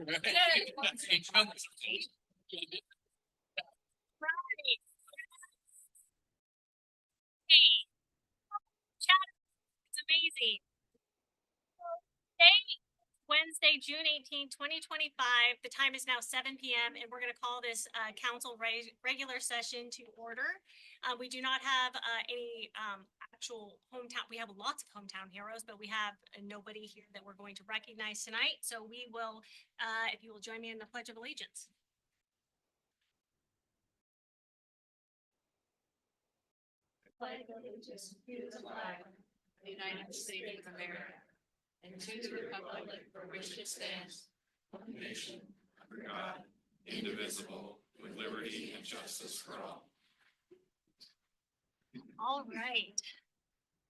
Hey, chat, it's amazing. Today, Wednesday, June 18th, 2025. The time is now 7 p.m. and we're going to call this council regular session to order. We do not have any actual hometown. We have lots of hometown heroes, but we have nobody here that we're going to recognize tonight. So we will, if you will join me in the Pledge of Allegiance. Pledge allegiance to the flag of the United States of America and to the republic for which it stands, one nation, under God, indivisible, with liberty and justice for all. All right.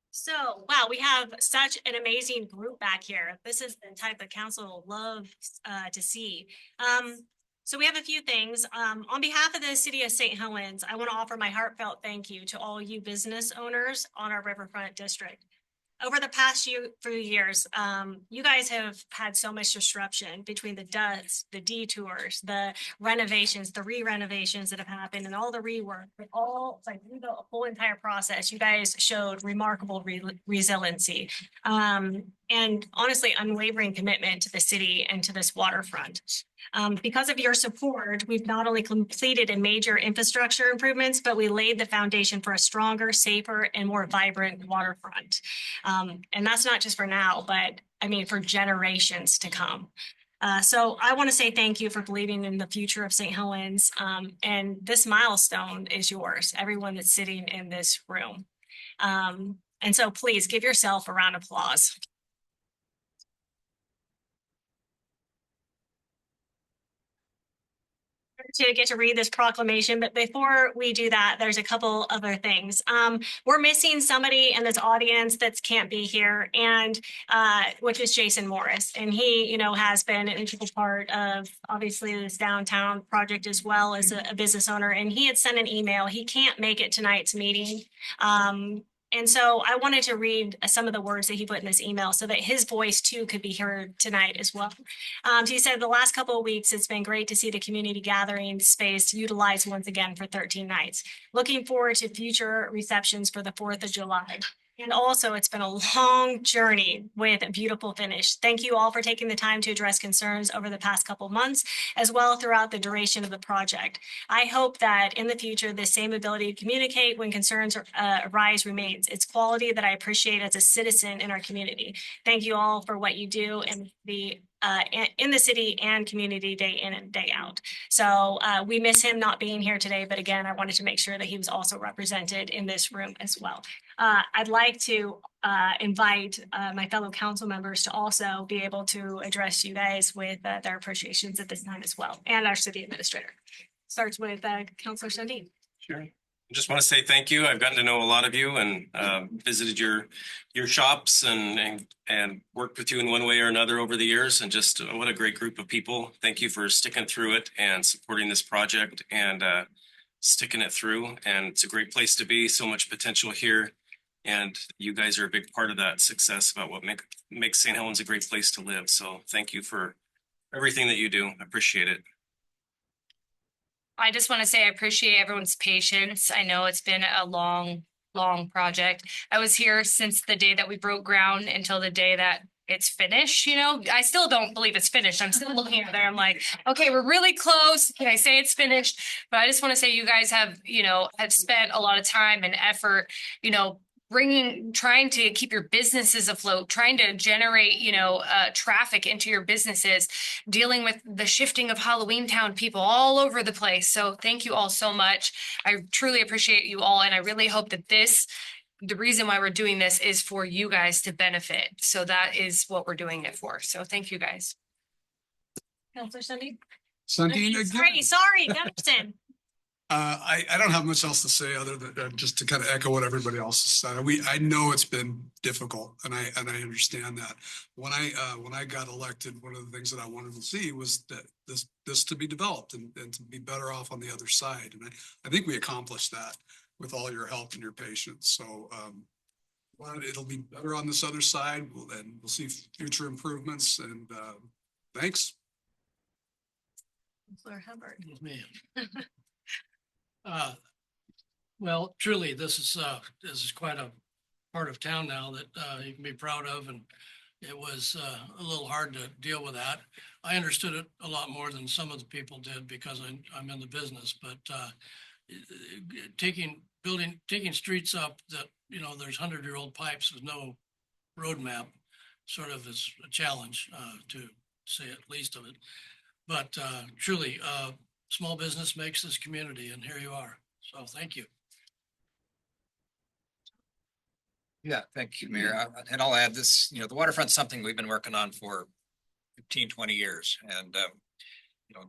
So, wow, we have such an amazing group back here. This is the type of council love to see. So we have a few things. On behalf of the city of St. Helens, I want to offer my heartfelt thank you to all you business owners on our riverfront district. Over the past few years, you guys have had so much disruption between the dust, the detours, the renovations, the re-renovations that have happened, and all the rework. But all like through the whole entire process, you guys showed remarkable resiliency and honestly unwavering commitment to the city and to this waterfront. Because of your support, we've not only completed a major infrastructure improvements, but we laid the foundation for a stronger, safer, and more vibrant waterfront. And that's not just for now, but I mean, for generations to come. So I want to say thank you for believing in the future of St. Helens. And this milestone is yours, everyone that's sitting in this room. And so please give yourself a round of applause. To get to read this proclamation, but before we do that, there's a couple other things. We're missing somebody in this audience that can't be here, and which is Jason Morris, and he, has been an integral part of obviously this downtown project as well as a business owner. And he had sent an email. He can't make it tonight's meeting. And so I wanted to read some of the words that he put in this email so that his voice too could be heard tonight as well. He said, the last couple of weeks, it's been great to see the community gathering space utilized once again for 13 nights. Looking forward to future receptions for the 4th of July. And also, it's been a long journey with a beautiful finish. Thank you all for taking the time to address concerns over the past couple months, as well throughout the duration of the project. I hope that in the future, the same ability to communicate when concerns arise remains. It's quality that I appreciate as a citizen in our community. Thank you all for what you do in the city and community day in and day out. So we miss him not being here today, but again, I wanted to make sure that he was also represented in this room as well. I'd like to invite my fellow council members to also be able to address you guys with their appreciations at this time as well, and our city administrator. Starts with Councilor Sundin. Sure. I just want to say thank you. I've gotten to know a lot of you and visited your shops and worked with you in one way or another over the years. And just what a great group of people. Thank you for sticking through it and supporting this project and sticking it through. And it's a great place to be. So much potential here. And you guys are a big part of that success about what makes St. Helens a great place to live. So thank you for everything that you do. I appreciate it. I just want to say I appreciate everyone's patience. I know it's been a long project. I was here since the day that we broke ground until the day that it's finished. I still don't believe it's finished. I'm still looking at there. I'm like, okay, we're really close. Can I say it's finished? But I just want to say you guys have spent a lot of time and effort, trying to keep your businesses afloat, trying to generate, traffic into your businesses, dealing with the shifting of Halloween Town people all over the place. So thank you all so much. I truly appreciate you all. And I really hope that the reason why we're doing this is for you guys to benefit. So that is what we're doing it for. So thank you guys. Councilor Sundin. Sundin again. Sorry, Gunnarsson. I don't have much else to say other than just to kind of echo what everybody else has said. I know it's been difficult, and I understand that. When I got elected, one of the things that I wanted to see was that this to be developed and to be better off on the other side. And I think we accomplished that with all your help and your patience. So it'll be better on this other side, and we'll see future improvements. And thanks. Counselor Hubbard. Yes, ma'am. Well, truly, this is quite a part of town now that, you can be proud of, and it was, a little hard to deal with that. I understood it a lot more than some of the people did because I'm in the business, but, taking streets up that, you know, there's 100-year-old pipes with no roadmap sort of is a challenge, to say at least of it. But, truly, small business makes this community, and here you are. So thank you. Yeah, thank you, Mayor. And I'll add this, you know, the waterfront's something we've been working on for 15, 20 years. And, you know,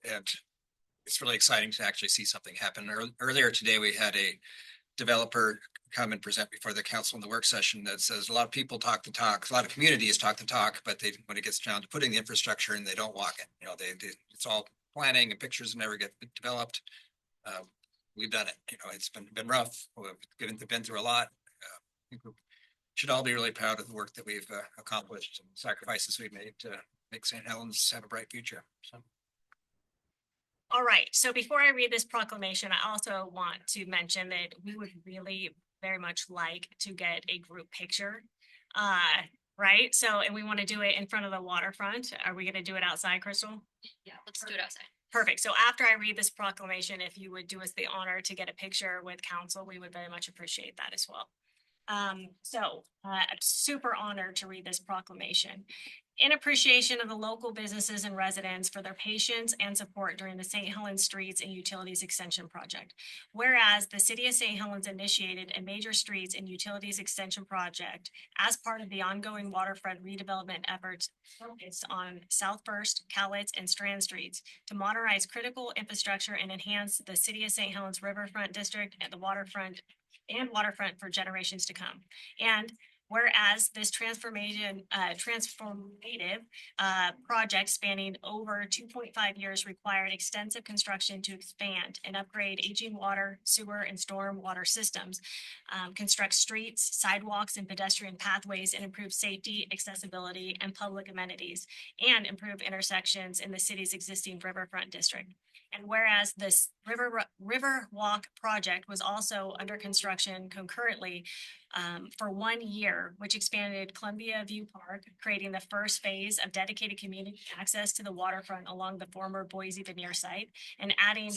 and it's really exciting to actually see something happen. Earlier today, we had a developer come and present before the council in the work session that says a lot of people talk the talk, a lot of communities talk the talk, but they, when it gets down to putting the infrastructure in, they don't walk it. You know, it's all planning and pictures never get developed. We've done it. You know, it's been rough. We've been through a lot. I think we should all be really proud of the work that we've accomplished and sacrifices we've made to make St. Helens have a bright future. So. All right, so before I read this proclamation, I also want to mention that we would really very much like to get a group picture. Right, so, and we want to do it in front of the waterfront. Are we gonna do it outside, Crystal? Yeah, let's do it outside. Perfect. So after I read this proclamation, if you would do us the honor to get a picture with council, we would very much appreciate that as well. I'm super honored to read this proclamation. In appreciation of the local businesses and residents for their patience and support during the St. Helens Streets and Utilities Extension Project. Whereas the City of St. Helens initiated a major streets and utilities extension project as part of the ongoing waterfront redevelopment efforts focused on South First, Cowlitz, and Strand Streets to modernize critical infrastructure and enhance the City of St. Helens Riverfront District and the waterfront for generations to come. And whereas this transformative project spanning over 2.5 years required extensive construction to expand and upgrade aging water, sewer, and storm water systems, construct streets, sidewalks, and pedestrian pathways, and improve safety, accessibility, and public amenities, and improve intersections in the city's existing riverfront district. And whereas this River Walk project was also under construction concurrently for 1 year, which expanded Columbia View Park, creating the first phase of dedicated community access to the waterfront along the former Boise Veneer site, and adding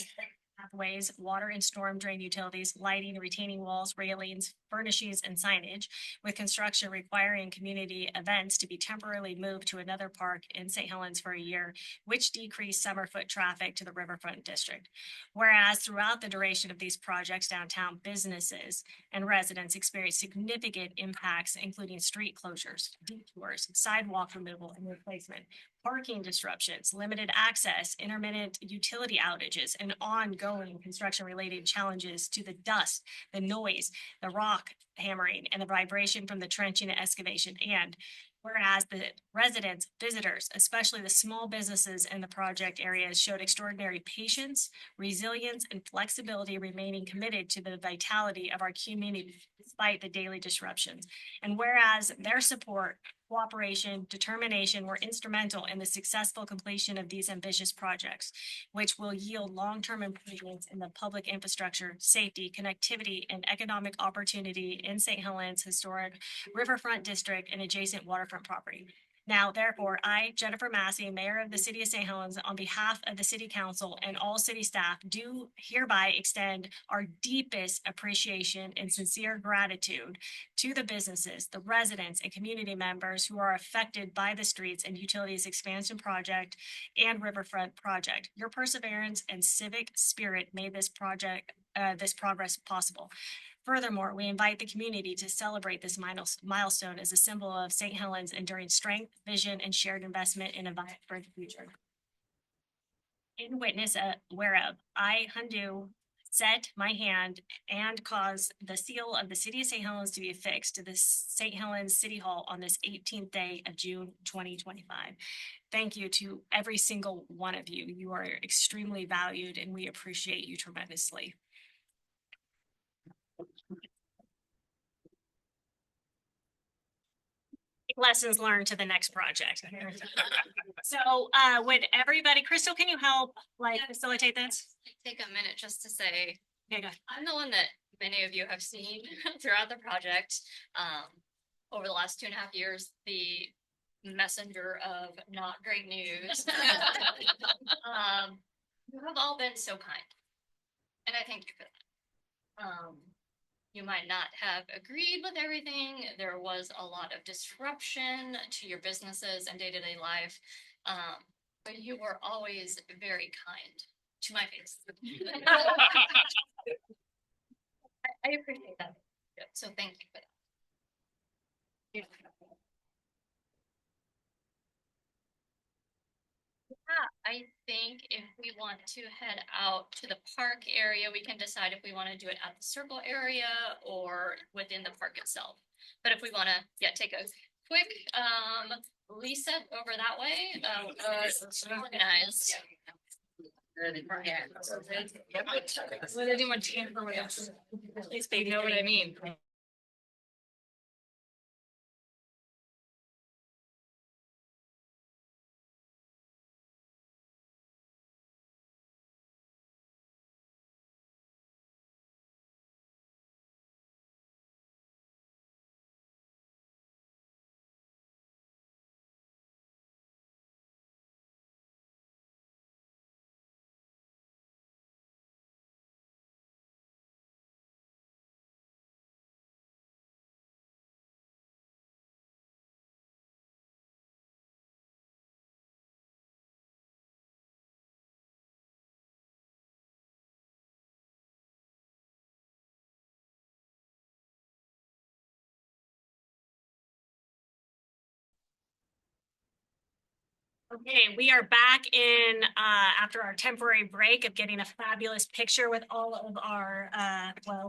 pathways, water and storm drain utilities, lighting, retaining walls, railings, furnishings, and signage, with construction requiring community events to be temporarily moved to another park in St. Helens for a year, which decreased summer foot traffic to the riverfront district. Whereas throughout the duration of these projects, downtown businesses and residents experienced significant impacts, including street closures, detours, sidewalk removal and replacement, parking disruptions, limited access, intermittent utility outages, and ongoing construction-related challenges to the dust, the noise, the rock hammering, and the vibration from the trenching and excavation. And whereas the residents, visitors, especially the small businesses in the project areas, showed extraordinary patience, resilience, and flexibility, remaining committed to the vitality of our community despite the daily disruptions. And whereas their support, cooperation, determination were instrumental in the successful completion of these ambitious projects, which will yield long-term improvements in the public infrastructure, safety, connectivity, and economic opportunity in St. Helens historic riverfront district and adjacent waterfront property. Now, therefore, I, Jennifer Massey, Mayor of the City of St. Helens, on behalf of the City Council and all city staff, do hereby extend our deepest appreciation and sincere gratitude to the businesses, the residents, and community members who are affected by the streets and utilities expansion project and riverfront project. Your perseverance and civic spirit made this progress possible. Furthermore, we invite the community to celebrate this milestone as a symbol of St. Helens' enduring strength, vision, and shared investment in a vibrant future. In witness whereof, I, Hundu, set my hand and cause the seal of the City of St. Helens to be affixed to the St. Helens City Hall on this 18th day of June 2025. Thank you to every single one of you. You are extremely valued, and we appreciate you tremendously. lessons learned to the next project. So would everybody, Crystal, can you help facilitate this? Take a minute just to say, Okay, go ahead. I'm the one that many of you have seen throughout the project. Over the last 2.5 years, the messenger of not great news. You have all been so kind. And I thank you for that. You might not have agreed with everything. There was a lot of disruption to your businesses and day-to-day life. But you were always very kind to my face. I appreciate that. So thank you for that. Yeah, I think if we want to head out to the park area, we can decide if we want to do it at the circle area or within the park itself. But if we want to, take a quick reset over that way, organized. Let anyone tamper with us. Please, baby, know what I mean. Okay, we are back in after our temporary break of getting a fabulous picture with all of our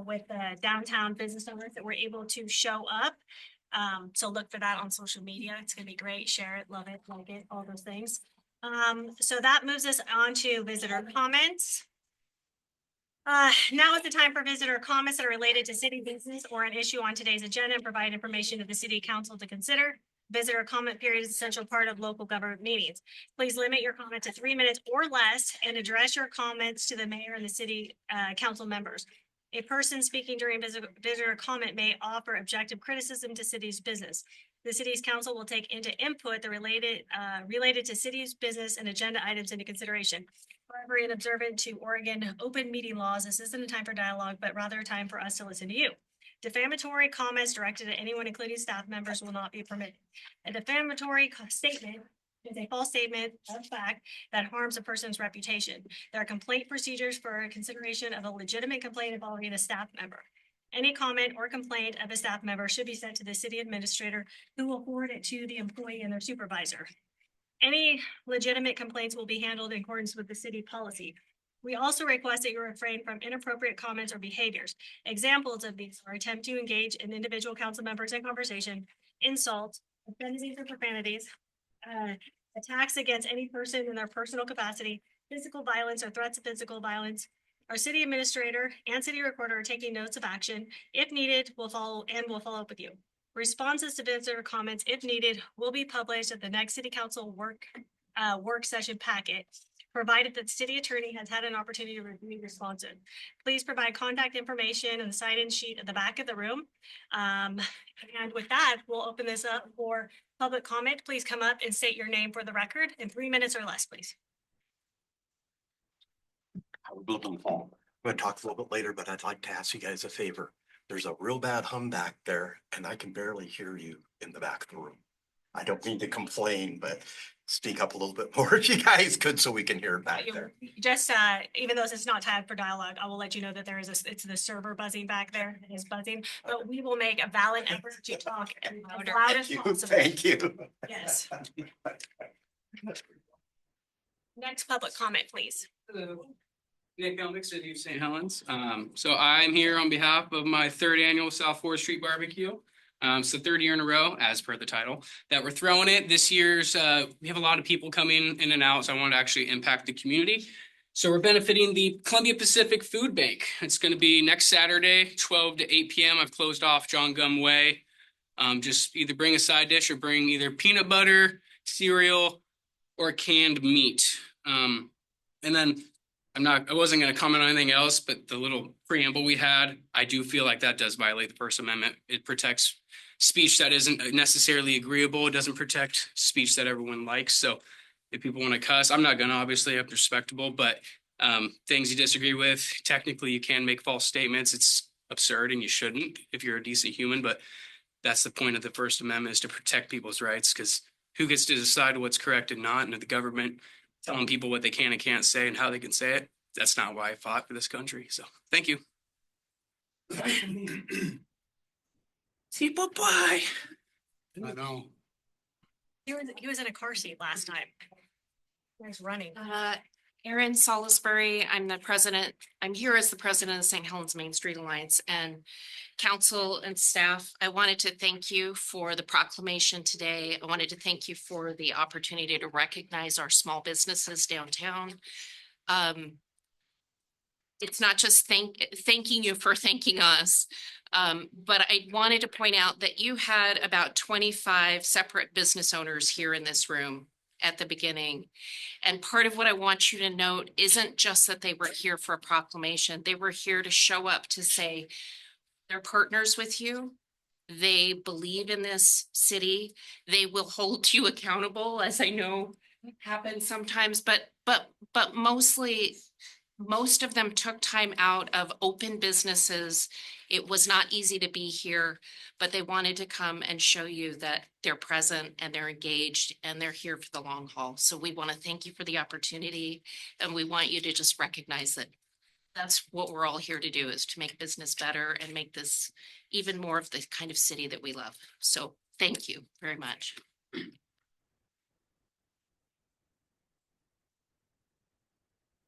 with the downtown business owners that were able to show up. So look for that on social media. It's gonna be great. Share it, love it, like it, all those things. So that moves us on to visitor comments. Now is the time for visitor comments that are related to city business or an issue on today's agenda and provide information to the city council to consider. Visitor comment period is an essential part of local government meetings. Please limit your comment to 3 minutes or less and address your comments to the mayor and the city council members. A person speaking during visitor comment may offer objective criticism to city's business. The city's council will take into input the related to city's business and agenda items into consideration. However, in observant to Oregon open meeting laws, this isn't a time for dialogue, but rather a time for us to listen to you. Defamatory comments directed at anyone, including staff members, will not be permitted. A defamatory statement is a false statement of fact that harms a person's reputation. There are complaint procedures for consideration of a legitimate complaint involving a staff member. Any comment or complaint of a staff member should be sent to the city administrator, who will forward it to the employee and their supervisor. Any legitimate complaints will be handled in accordance with the city policy. We also request that you refrain from inappropriate comments or behaviors. Examples of these are attempt to engage in individual council members in conversation, insult, obscenities or profanities, attacks against any person in their personal capacity, physical violence or threats of physical violence. Our city administrator and city recorder are taking notes of action. If needed, we'll follow up with you. Responses to visitor comments, if needed, will be published at the next city council work session packet, provided that the city attorney has had an opportunity to review responses. Please provide contact information and the sign-in sheet at the back of the room. And with that, we'll open this up for public comment. Please come up and state your name for the record in 3 minutes or less, please. I'm going to talk a little bit later, but I'd like to ask you guys a favor. There's a real bad hum back there and I can barely hear you in the back of the room. I don't mean to complain, but speak up a little bit more if you guys could so we can hear it back there. Just even though it's not time for dialogue, I will let you know that there is it's the server buzzing back there. It is buzzing, but we will make a valid effort to talk as loud as possible. Thank you. Yes. Next public comment, please. Hello. Nick Elmick, City of St. Helens. So I'm here on behalf of my 3rd annual South 4th Street Barbecue. So 3rd year in a row, as per the title, that we're throwing it. This year's, we have a lot of people coming in and out, so I wanted to actually impact the community. So we're benefiting the Columbia Pacific Food Bank. It's going to be next Saturday, 12 to 8 p.m. I've closed off John Gum Way Just either bring a side dish or bring either peanut butter, cereal, or canned meat. And then I wasn't gonna comment on anything else, but the little preamble we had, I do feel like that does violate the First Amendment. It protects speech that isn't necessarily agreeable. It doesn't protect speech that everyone likes. So if people want to cuss, I'm not gonna, obviously, I'm respectable, but things you disagree with, technically you can make false statements. It's absurd and you shouldn't if you're a decent human, but that's the point of the First Amendment, is to protect people's rights, because who gets to decide what's correct and not? And the government telling people what they can and can't say and how they can say it. That's not why I fought for this country. So thank you. See, bye-bye. I know. He was in a car seat last time. He's running. Erin Salisbury, I'm here as the president of St. Helens Main Street Alliance, and council and staff. I wanted to thank you for the proclamation today. I wanted to thank you for the opportunity to recognize our small businesses downtown. It's not just thanking you for thanking us, but I wanted to point out that you had about 25 separate business owners here in this room at the beginning. And part of what I want you to note isn't just that they were here for a proclamation. They were here to show up to say they're partners with you. They believe in this city. They will hold you accountable, as I know happens sometimes, but mostly, most of them took time out of open businesses. It was not easy to be here, but they wanted to come and show you that they're present and they're engaged and they're here for the long haul. So we want to thank you for the opportunity, and we want you to just recognize that that's what we're all here to do, is to make business better and make this even more of the kind of city that we love. So thank you very much.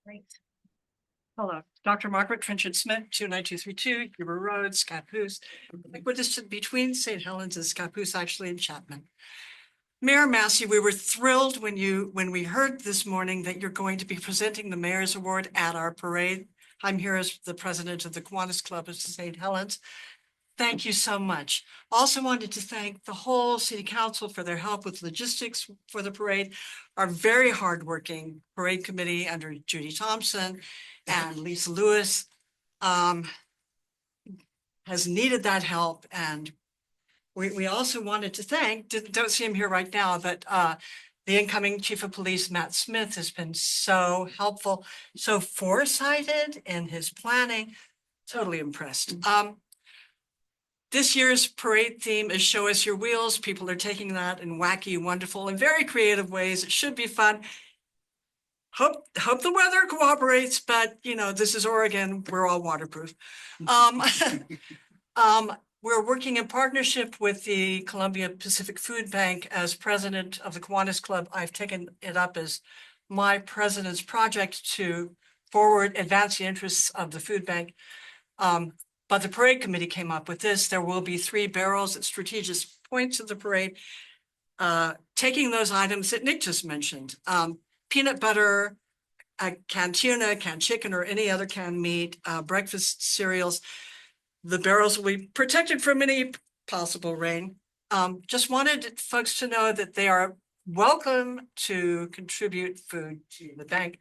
Great. Hello, Dr. Margaret Trenchard-Smith, 29232 Huber Road, Scappoose. We're just between St. Helens and Scappoose, actually, in Chapman. Mayor Massey, we were thrilled when we heard this morning that you're going to be presenting the Mayor's Award at our parade. I'm here as the president of the Kiwanis Club of St. Helens. Thank you so much. Also wanted to thank the whole city council for their help with logistics for the parade. Our very hardworking parade committee under Judy Thompson and Lisa Lewis has needed that help. And we also wanted to thank, don't see him here right now, but the incoming chief of police, Matt Smith, has been so helpful, so foresighted in his planning. Totally impressed. This year's parade theme is Show Us Your Wheels. People are taking that in wacky, wonderful, and very creative ways. It should be fun. Hope the weather cooperates, but you know, this is Oregon. We're all waterproof. We're working in partnership with the Columbia Pacific Food Bank. As president of the Kiwanis Club, I've taken it up as my president's project to forward advance the interests of the food bank. But the parade committee came up with this. There will be 3 barrels at strategic points of the parade, taking those items that Nick just mentioned. Peanut butter, canned tuna, canned chicken, or any other canned meat, breakfast cereals. The barrels will be protected from any possible rain. Just wanted folks to know that they are welcome to contribute food to the bank.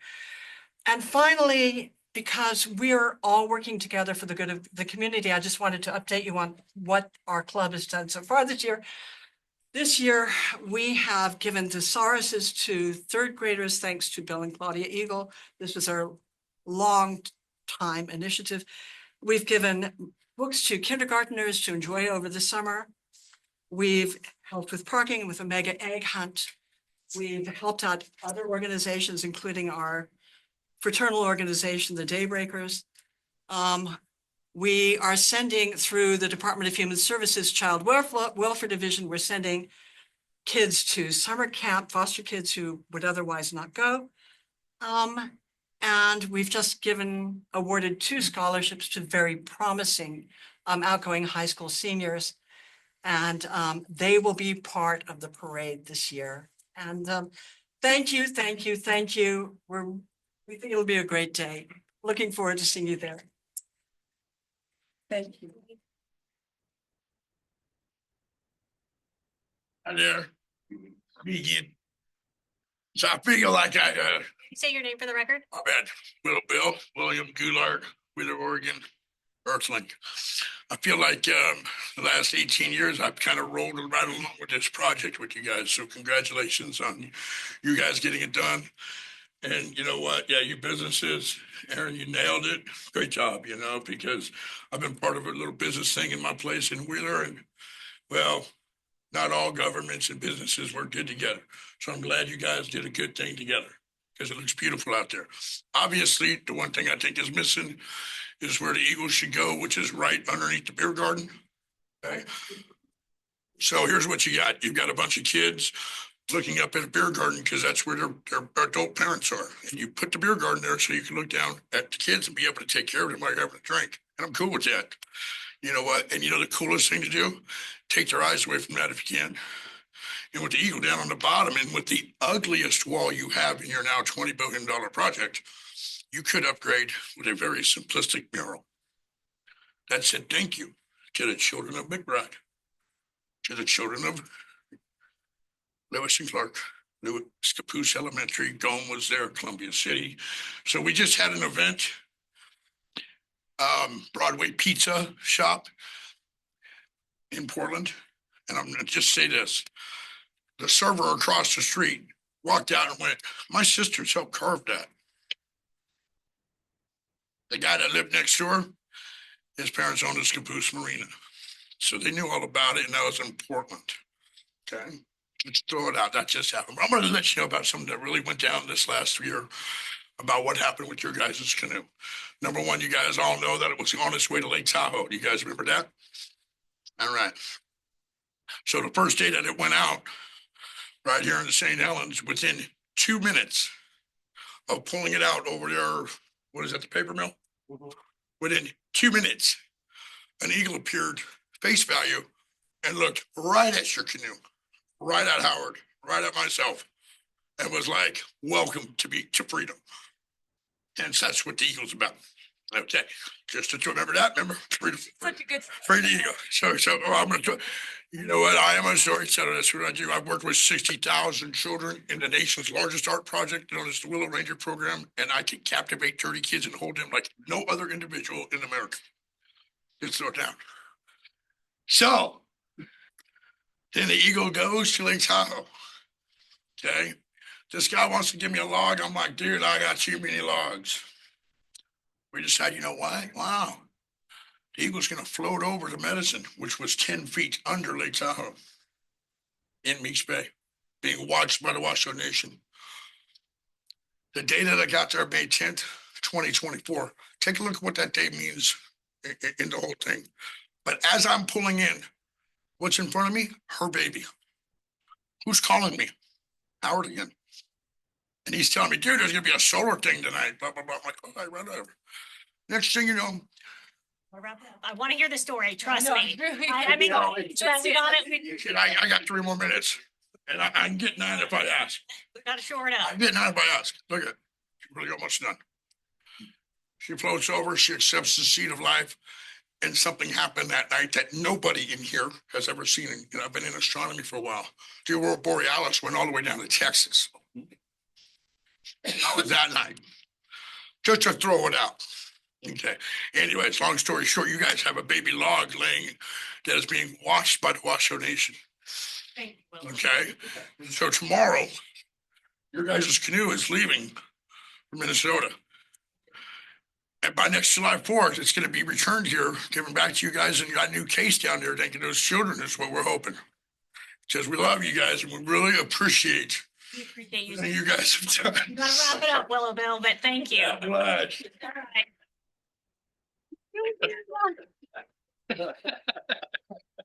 And finally, because we are all working together for the good of the community, I just wanted to update you on what our club has done so far this year. This year, we have given thesauruses to 3rd graders, thanks to Bill and Claudia Eagle. This was our long time initiative. We've given books to kindergartners to enjoy over the summer. We've helped with parking with a mega egg hunt. We've helped out other organizations, including our fraternal organization, the Daybreakers. We are sending through the Department of Human Services Child Welfare Division, we're sending kids to summer camp, foster kids who would otherwise not go. And we've just awarded 2 scholarships to very promising outgoing high school seniors. And they will be part of the parade this year. And thank you. We think it'll be a great day. Looking forward to seeing you there. Thank you. Hi there. Me again. So I feel like Say your name for the record. my bad, Little Bill, William Goulart, Wheeler, Oregon, Earthlink. I feel like the last 18 years, I've kind of rolled right along with this project with you guys. So congratulations on you guys getting it done. And you know what? Yeah, you businesses, Aaron, you nailed it. Great job, because I've been part of a little business thing in my place in Wheeler, and well, not all governments and businesses work good together. So I'm glad you guys did a good thing together because it looks beautiful out there. Obviously, the one thing I think is missing is where the Eagles should go, which is right underneath the beer garden. Okay. So here's what you got. You've got a bunch of kids looking up at a beer garden because that's where their adult parents are. And you put the beer garden there so you can look down at the kids and be able to take care of them while you're having a drink. And I'm cool with that. You know what? And the coolest thing to do, take their eyes away from that if you can. And with the eagle down on the bottom and with the ugliest wall you have in your now $20 billion project, you could upgrade with a very simplistic mural that said, thank you to the children of McBride, to the children of Lewis and Clark, Lewis Caboose Elementary, Gome was there, Columbia City. So we just had an event, Broadway Pizza Shop in Portland. And I'm gonna just say this, the server across the street walked out and went, my sisters helped carve that. The guy that lived next door, his parents owned a Caboose Marina. So they knew all about it, and that was in Portland. Okay, let's throw it out. That just happened. I'm going to let you know about something that really went down this last year about what happened with your guys' canoe. Number one, you guys all know that it was on its way to Lake Tahoe. Do you guys remember that? All right. So the first day that it went out, right here in the St. Helens, within 2 minutes of pulling it out over there, what is that, the paper mill? Within 2 minutes, an eagle appeared face value and looked right at your canoe, right at Howard, right at myself, and was like, welcome to freedom. And that's what the eagle's about. Okay, just to remember that, remember? Freedom. Such a good. Freedom eagle. So I'm going to, you know what? I am a storyteller. That's what I do. I've worked with 60,000 children in the nation's largest art project known as the Willow Ranger Program, and I can captivate 30 kids and hold them like no other individual in America. Just throw it down. So then the eagle goes to Lake Tahoe. Okay. This guy wants to give me a log. I'm like, dude, I got too many logs. We decided, you know why? Wow. The eagle's going to float over to Medicine, which was 10 feet under Lake Tahoe in Meeks Bay, being watched by the Washoe Nation. The day that I got there, May 10th, 2024, take a look at what that day means in the whole thing. But as I'm pulling in, what's in front of me? Her baby. Who's calling me? Howard again. And he's telling me, dude, there's going to be a solar thing tonight. Blah, blah, blah. I'm like, all right, right over. Next thing you know, I want to hear the story. Trust No, me. really. I mean, we got it. I got 3 more minutes. And I can get 9 if I ask. We got to shore it I up. can get 9 if I ask. Look at it. She really almost done. She floats over. She accepts the seed of life. And something happened that night that nobody in here has ever seen. And I've been in astronomy for a while. The Aurora Borealis went all the way down to Texas. How was that night? Just to throw it out. Okay. Anyways, long story short, you guys have a baby log laying that is being watched by the Washoe Nation. Thank you, Will. Okay. So tomorrow, your guys' canoe is leaving for Minnesota. And by next July 4th, it's going to be returned here, given back to you guys, and you got a new case down there. Thanking those children is what we're hoping. Because we love you guys and we really appreciate We appreciate you. everything you guys have done. You gotta wrap it up, Willow Bill, but thank you. I'm glad.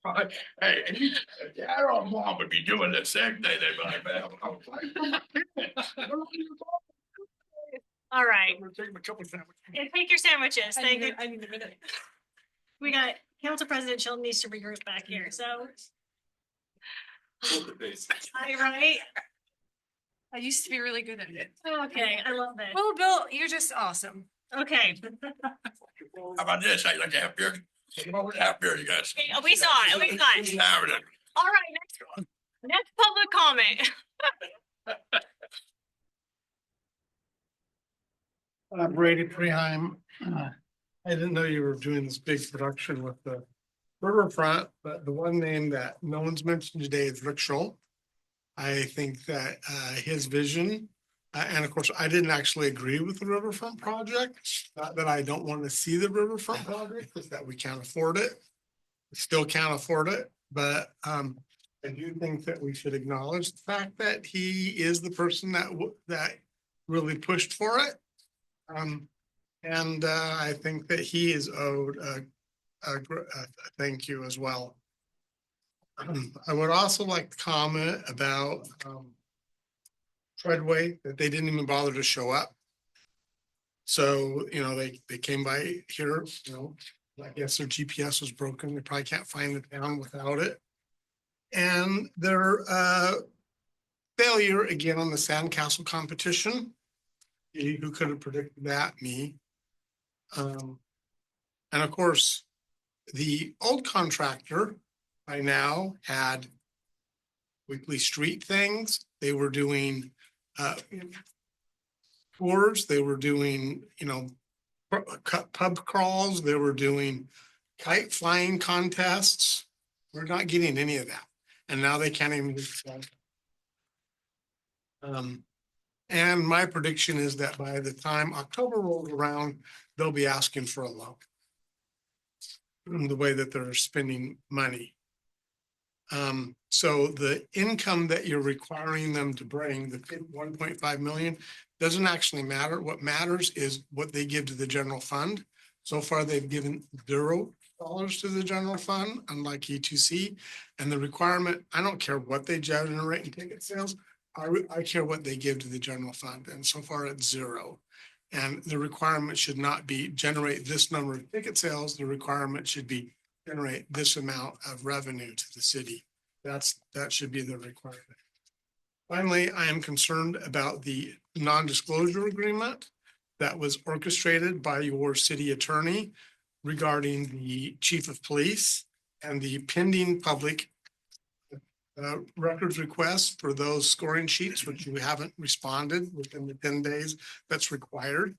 All right. Hey, and you, dad or mom would be doing the same thing. They'd be like, man, All right. I'm gonna take a couple sandwiches. And take your sandwiches. Thank you. I need a minute. We got Council President Chilton needs to regroup back here, so. Hi, right? I used to be really good at it. Okay, I love it. Well, Bill, you're just awesome. Okay, How about this? I like to have beer. Come over to have beer, you guys. we saw it, we saw it. Have it. All right, next Next public comment. Brady Preheim. I didn't know you were doing this big production with the Riverfront, but the one name that no one's mentioned today is Rick Scholl. I think that his vision, and of course, I didn't actually agree with the Riverfront project. Not that I don't want to see the Riverfront project, it's that we can't afford it. We still can't afford it, but I do think that we should acknowledge the fact that he is the person that really pushed for it. And I think that he is owed a thank you as well. I would also like to comment about Treadway, that they didn't even bother to show up. So, you know, they came by here, you know, I guess their GPS was broken. They probably can't find the town without it. And their failure again on the sandcastle competition. Who could have predicted that? Me. And of course, the old contractor by now had weekly street things. They were doing tours. They were doing, you know, pub crawls. They were doing kite flying contests. We're not getting any of that. And now they can't even do that. And my prediction is that by the time October rolls around, they'll be asking for a loan. The way that they're spending money. So the income that you're requiring them to bring, the 1.5 million, doesn't actually matter. What matters is what they give to the general fund. So far, they've given $0 to the general fund, unlike E2C. And the requirement, I don't care what they generate in ticket sales. I care what they give to the general fund, and so far it's 0. And the requirement should not be generate this number of ticket sales. The requirement should be generate this amount of revenue to the city. That should be the requirement. Finally, I am concerned about the non-disclosure agreement that was orchestrated by your city attorney regarding the chief of police and the pending public records request for those scoring sheets, which you haven't responded within the 10 days that's required.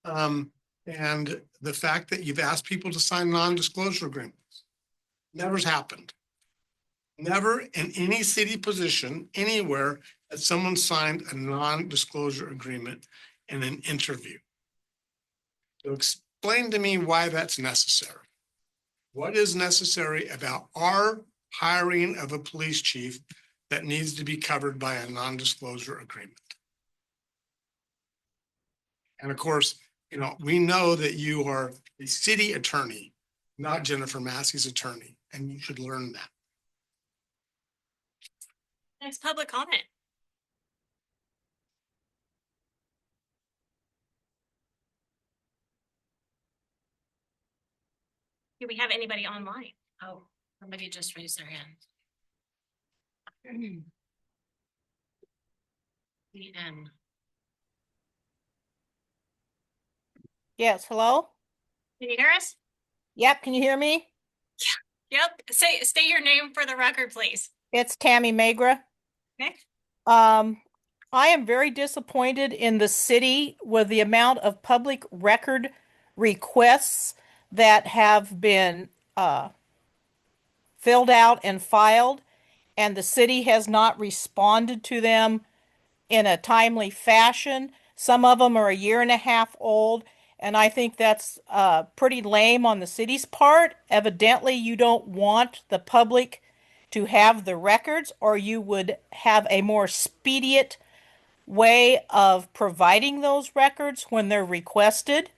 And the fact that you've asked people to sign non-disclosure agreements never's happened. Never in any city position anywhere has someone signed a non-disclosure agreement in an interview. So explain to me why that's necessary. What is necessary about our hiring of a police chief that needs to be covered by a non-disclosure agreement? And of course, you know, we know that you are a city attorney, not Jennifer Massey's attorney, and you should learn that. Next public comment. Do we have anybody online? Oh, somebody just raised their hand. The end. Yes, hello? Can you hear us? Yep, can you hear me? Yep. State your name for the record, please. It's Tammy Magra. Okay. I am very disappointed in the city with the amount of public record requests that have been filled out and filed, and the city has not responded to them in a timely fashion. Some of them are 1.5 years old, and I think that's pretty lame on the city's part. Evidently, you don't want the public to have the records, or you would have a more expedient way of providing those records when they're requested.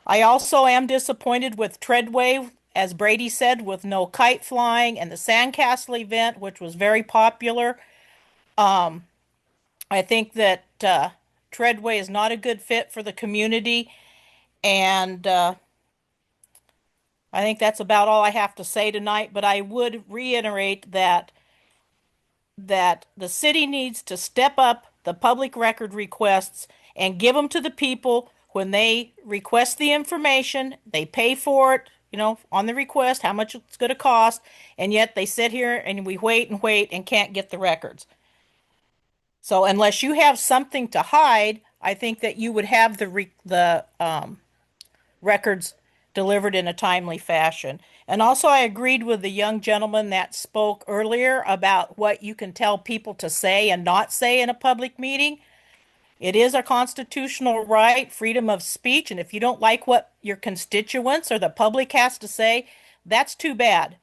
I also am disappointed with Treadway, as Brady said, with no kite flying, and the sandcastle event, which was very popular. I think that Treadway is not a good fit for the community, and I think that's about all I have to say tonight. But I would reiterate that the city needs to step up the public record requests and give them to the people when they request the information. They pay for it on the request, how much it's going to cost, and yet they sit here and we wait and can't get the records. So unless you have something to hide, I think that you would have the records delivered in a timely fashion. And also, I agreed with the young gentleman that spoke earlier about what you can tell people to say and not say in a public meeting. It is a constitutional right, freedom of speech, and if you don't like what your constituents or the public has to say, that's too bad.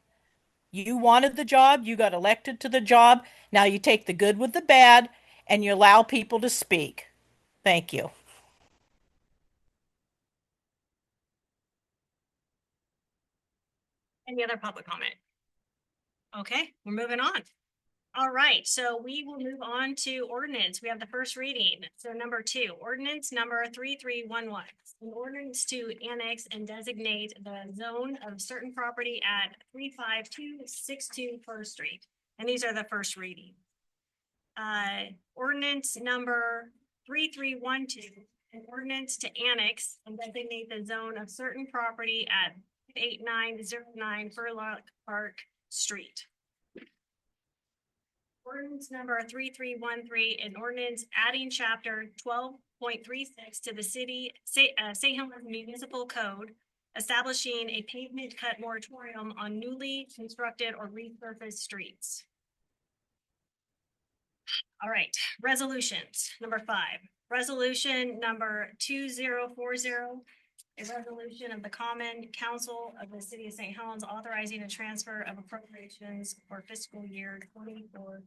You wanted the job, you got elected to the job. Now you take the good with the bad and you allow people to speak. Thank you. Any other public comment? Okay, we're moving on. All right, so we will move on to ordinance. We have the first reading. So number 2, ordinance number 3311. An ordinance to annex and designate the zone of certain property at 35262 First Street. And these are the first reading. Ordinance number 3312. An ordinance to annex and designate the zone of certain property at 8909 Furlock Park Street. Ordinance number 3313, an ordinance adding chapter 12.36 to the St. Helens Municipal Code, establishing a pavement cut moratorium on newly constructed or resurfaced streets. All right, resolutions. Number 5, resolution number 2040. A resolution of the Common Council of the City of St. Helens authorizing a transfer of appropriations for fiscal year 24-25.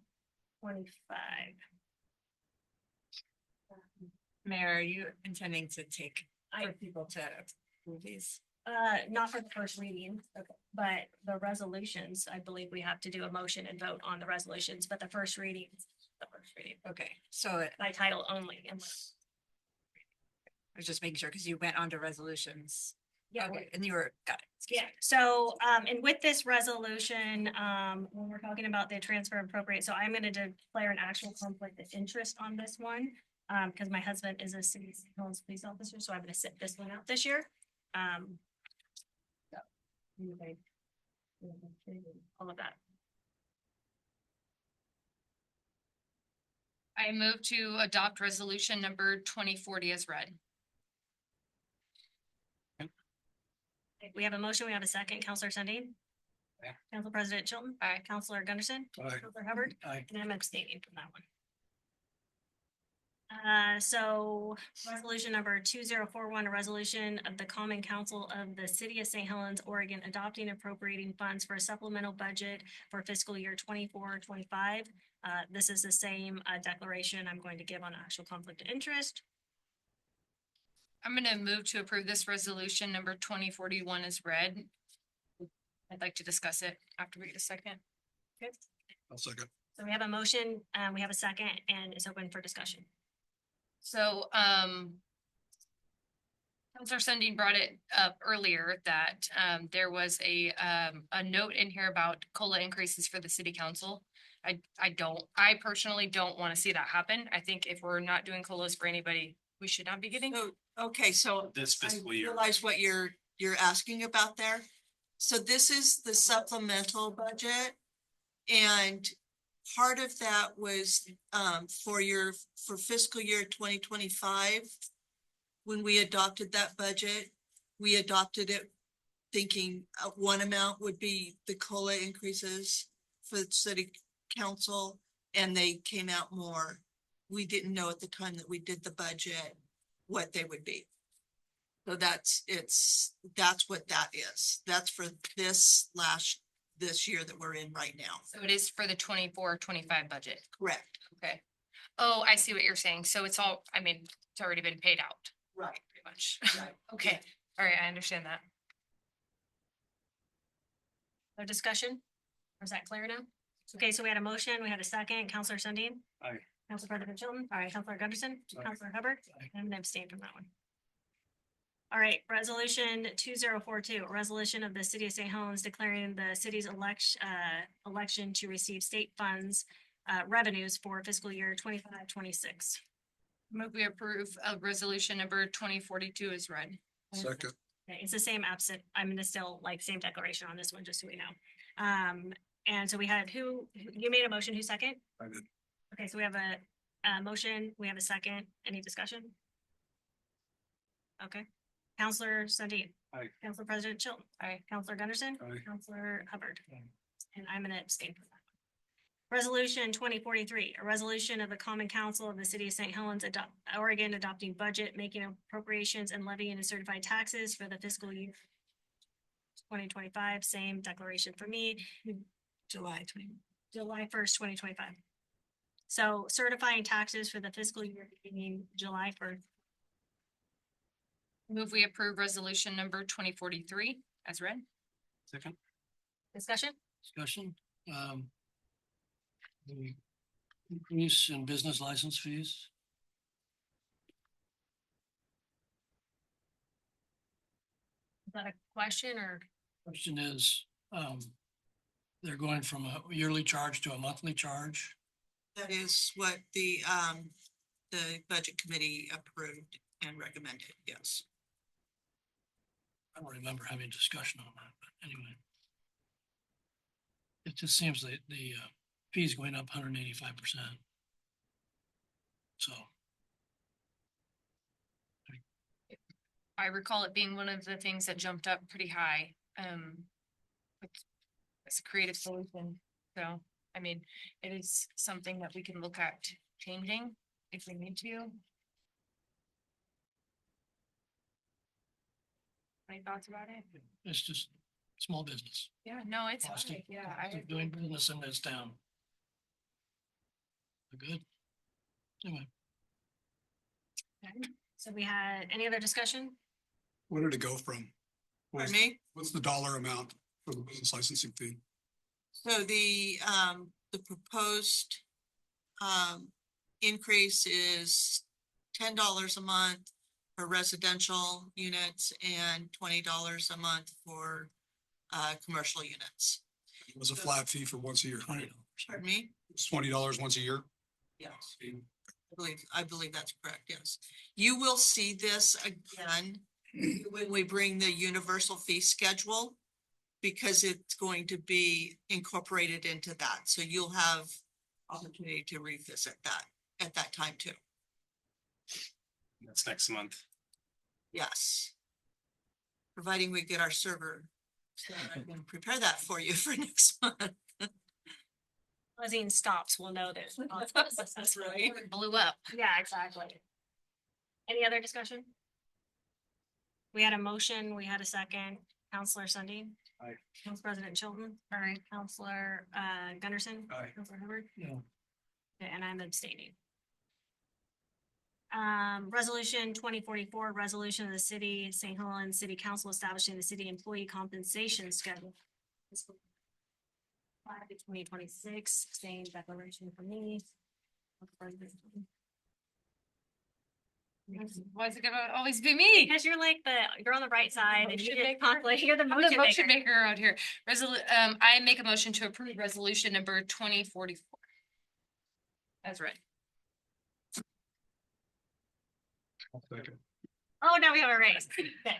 Mayor, are you intending to take for people to approve these? Not for the first reading, but the resolutions, I believe we have to do a motion and vote on the resolutions, but the first reading. Okay, so By title only. I was just making sure because you went on to resolutions. Yeah. Okay, and you were, got it. Yeah, so, and with this resolution, when we're talking about the transfer appropriate, so I'm gonna declare an actual conflict of interest on this one. Because my husband is a city police officer, so I'm gonna sit this one out this year. So, anyway, all of that. I move to adopt resolution number 2040 as read. We have a motion, we have a second. Counselor Sundin. Aye. Council President Chilton. Aye. Counselor Gunderson. Aye. Counselor Hubbard. Aye. And I'm abstaining from that one. So resolution number 2041, a resolution of the Common Council of the City of St. Helens, Oregon, adopting appropriating funds for a supplemental budget for fiscal year 24-25. This is the same declaration I'm going to give on actual conflict of interest. I'm gonna move to approve this resolution number 2041 as read. I'd like to discuss it after we get a second. Okay. I'll second. So we have a motion, we have a second, and it's open for discussion. So, Counselor Sundin brought it up earlier that, there was a note in here about COLA increases for the city council. I personally don't want to see that happen. I think if we're not doing COLAs for anybody, we should not be getting. So, okay, so This I fiscal year. realize what you're asking about there. So this is the supplemental budget. And part of that was for fiscal year 2025. When we adopted that budget, we adopted it thinking one amount would be the COLA increases for the city council, and they came out more. We didn't know at the time that we did the budget what they would be. So that's what that is. That's for this year that we're in right now. So it is for the 24-25 budget. Correct. Okay. Oh, I see what you're saying. So it's all, I mean, it's already been paid out Right. pretty much. Right. Okay. All right. I understand that. No discussion? Or is that clear now? Okay, so we had a motion, we had a second. Counselor Sundin. Aye. Council President Chilton. All right, Counselor Gunderson. Aye. Counselor Hubbard. Aye. And I'm gonna abstain from that one. All right, resolution 2042, a resolution of the City of St. Helens declaring the city's election to receive state funds revenues for fiscal year 25-26. Move we approve of resolution number 2042 as read. Second. Okay, it's the same absent. I'm gonna still like same declaration on this one, just so we know. And so we had you made a motion, who second? I did. Okay, so we have a motion, we have a second. Any discussion? Okay. Counselor Sundin. Aye. Counselor President Chilton. Aye. Counselor Gunderson. Aye. Counselor Hubbard. Aye. And I'm gonna abstain from that. Resolution 2043, a resolution of the Common Council of the City of St. Helens, Oregon, adopting budget, making appropriations and levying and certified taxes for the fiscal year 2025, same declaration for me, July 1st, 2025. So certifying taxes for the fiscal year beginning July 1st. Move we approve resolution number 2043 as read. Second Discussion? discussion. The increase in business license fees. Is that a question or? Question is, they're going from a yearly charge to a monthly charge. That is what the budget committee approved and recommended, yes. I don't remember having a discussion on that, but anyway. It just seems that the fees going up 185%. So. I recall it being one of the things that jumped up pretty high. It's a creative solution. So, I mean, it is something that we can look at changing if we need to. Any thoughts about it? It's just small business. Yeah, no, it's, Cost of- fine. Yeah, cost of doing business in this town. We're good. Anyway, So we had any other discussion? Where did it go from? Pardon me? What's the dollar amount for the business licensing fee? So the proposed increase is $10 a month for residential units and $20 a month for commercial units. It was a flat fee for once a year. Pardon me? It's $20 once a year. Yes. I believe that's correct, yes. You will see this again when we bring the universal fee schedule, because it's going to be incorporated into that. So you'll have opportunity to revisit that at that time too. That's next month. Yes. Providing we get our server. So I can prepare that for you for next month. Buzzing stops, we'll know that. That's right. blew up. Yeah, exactly. Any other discussion? We had a motion, we had a second. Counselor Sundin. Aye. Council President Chilton. Aye. Counselor Gunderson. Aye. Counselor Hubbard. no, Okay, and I'm abstaining. Resolution 2044, resolution of the city, St. Helens City Council establishing the city employee compensation schedule. 2026, same declaration for me. Why is it gonna always be me? Because you're on the right side and you Motion get maker? conflict, you're the I'm the motion motion maker. maker out here. I make a motion to approve resolution number 2044. That's right. Oh, now we have a race. Okay,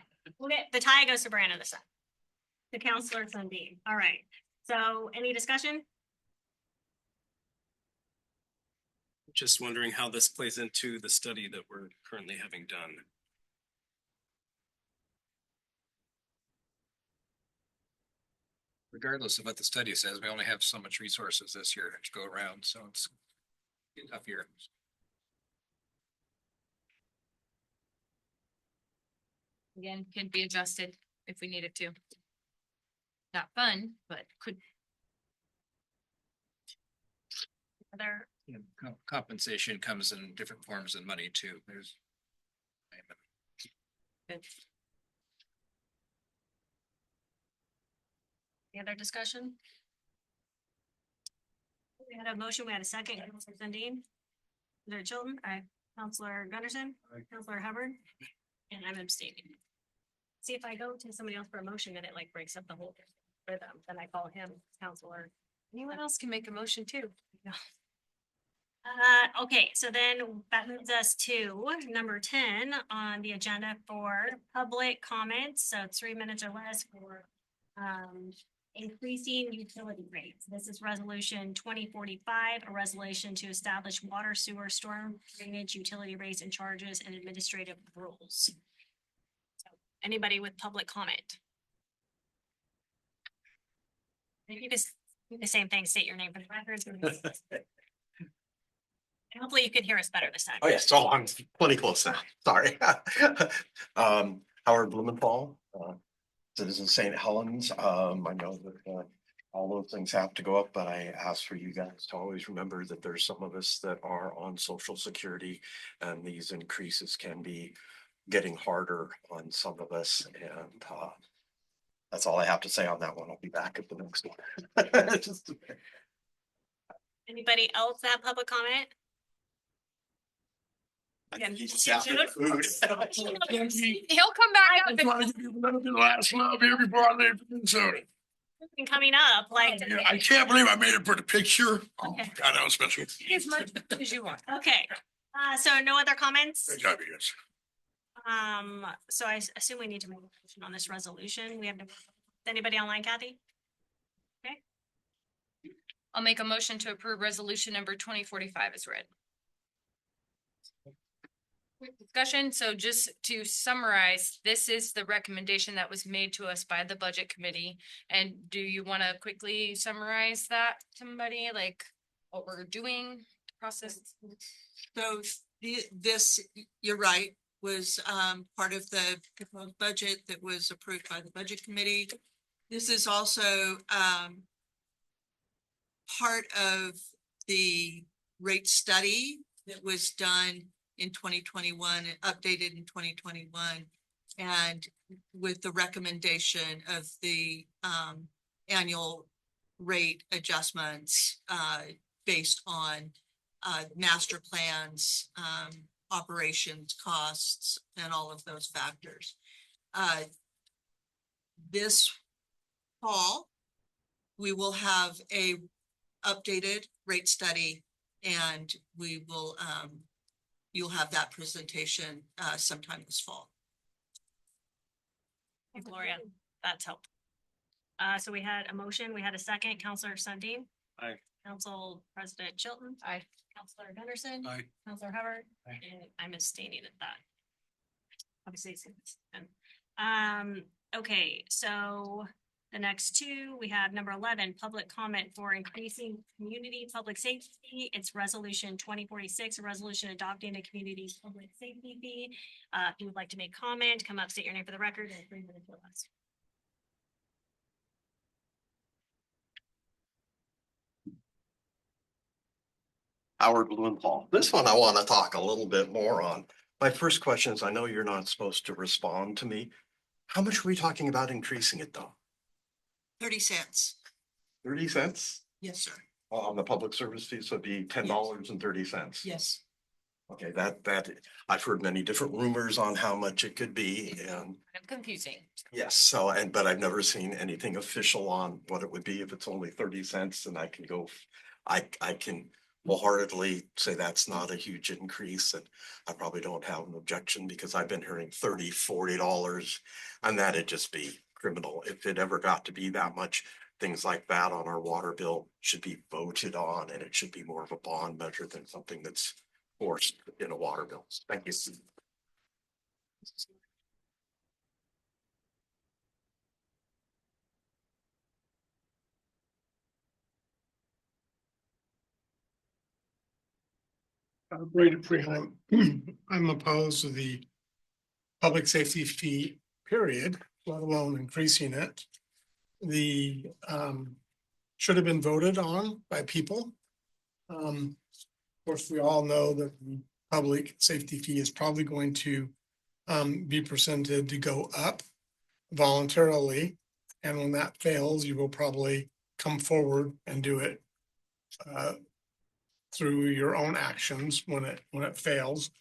the tie goes to Brandon this time. The Counselor Sundin. All right. So any discussion? Just wondering how this plays into the study that we're currently having done. Regardless of what the study says, we only have so much resources this year to go around, so it's a tough year. Again, can be adjusted if we needed to. Not fun, but could. Other, Compensation comes in different forms and money too. There's. any other discussion? We had a motion, we had a second. Counselor Sundin. Counselor Chilton. Aye. Counselor Gunderson. Aye. Counselor Hubbard. And I'm abstaining. See, if I go to somebody else for a motion and it like breaks up the whole rhythm, then I call him counselor. Anyone else can make a motion too. Okay, so then that moves us to number 10 on the agenda for public comments. So 3 minutes or less for increasing utility rates. This is resolution 2045, a resolution to establish water, sewer, storm drainage, utility rates and charges and administrative rules. So, anybody with public comment? If you just do the same thing, state your name for the records. Hopefully you can hear us better this time. Oh, yes. So I'm plenty close now. Sorry. Howard Blumenthal, citizen St. Helens. I know that all those things have to go up, but I ask for you guys to always remember that there's some of us that are on Social Security, and these increases can be getting harder on some of us. And that's all I have to say on that one. I'll be back at the next one. Just Anybody else have public comment? I think he's just after the food. He'll come back up. I'm trying to give you a little bit of last love here before I leave for Minnesota. And coming up, like, Yeah, I can't believe I made it for the picture. Oh, Okay. God, that was special. As much as you want. okay, so no other comments? Great job, you guys. So I assume we need to make a motion on this resolution. We have, anybody online, Kathy? I'll make a motion to approve resolution number 2045 as read. Quick discussion. So just to summarize, this is the recommendation that was made to us by the budget committee. And do you want to quickly summarize that, somebody, like what we're doing, the process? So this, you're right, was part of the proposed budget that was approved by the budget committee. This is also part of the rate study that was done in 2021 and updated in 2021. And with the recommendation of the annual rate adjustments based on master plans, operations, costs, and all of those factors. This fall, we will have a updated rate study, and we will you'll have that presentation sometime this fall. Hey, Gloria, that's helpful. So we had a motion, we had a second, Counselor Sundin. Aye. Council President Chilton. Aye. Counselor Henderson. Aye. Counselor Hubbard. Aye. And I'm abstaining at that. Obviously, it's okay, so the next two, we have number 11, public comment for increasing community public safety. It's resolution 2046, a resolution adopting a community public safety fee. If you would like to make comment, come up, state your name for the record, and 3 minutes or less. Howard Blumenthal. This one I want to talk a little bit more on. My first question is, I know you're not supposed to respond to me. How much are we talking about increasing it though? 30 cents. 30 cents? Yes, sir. On the public service fee, so it'd be $10.30. Yes. Okay, that, I've heard many different rumors on how much it could be, and Kind of confusing. yes, so, but I've never seen anything official on what it would be. If it's only 30 cents, then I can go, I can wholeheartedly say that's not a huge increase, and I probably don't have an objection because I've been hearing $30, $40, and that'd just be criminal. If it ever got to be that much, things like that on our water bill should be voted on, and it should be more of a bond measure than something that's forced in a water bill. Thank you. Brady Freeland. I'm opposed to the public safety fee, period, let alone increasing it. The should have been voted on by people. Of course, we all know that the public safety fee is probably going to be presented to go up voluntarily. And when that fails, you will probably come forward and do it through your own actions when it fails.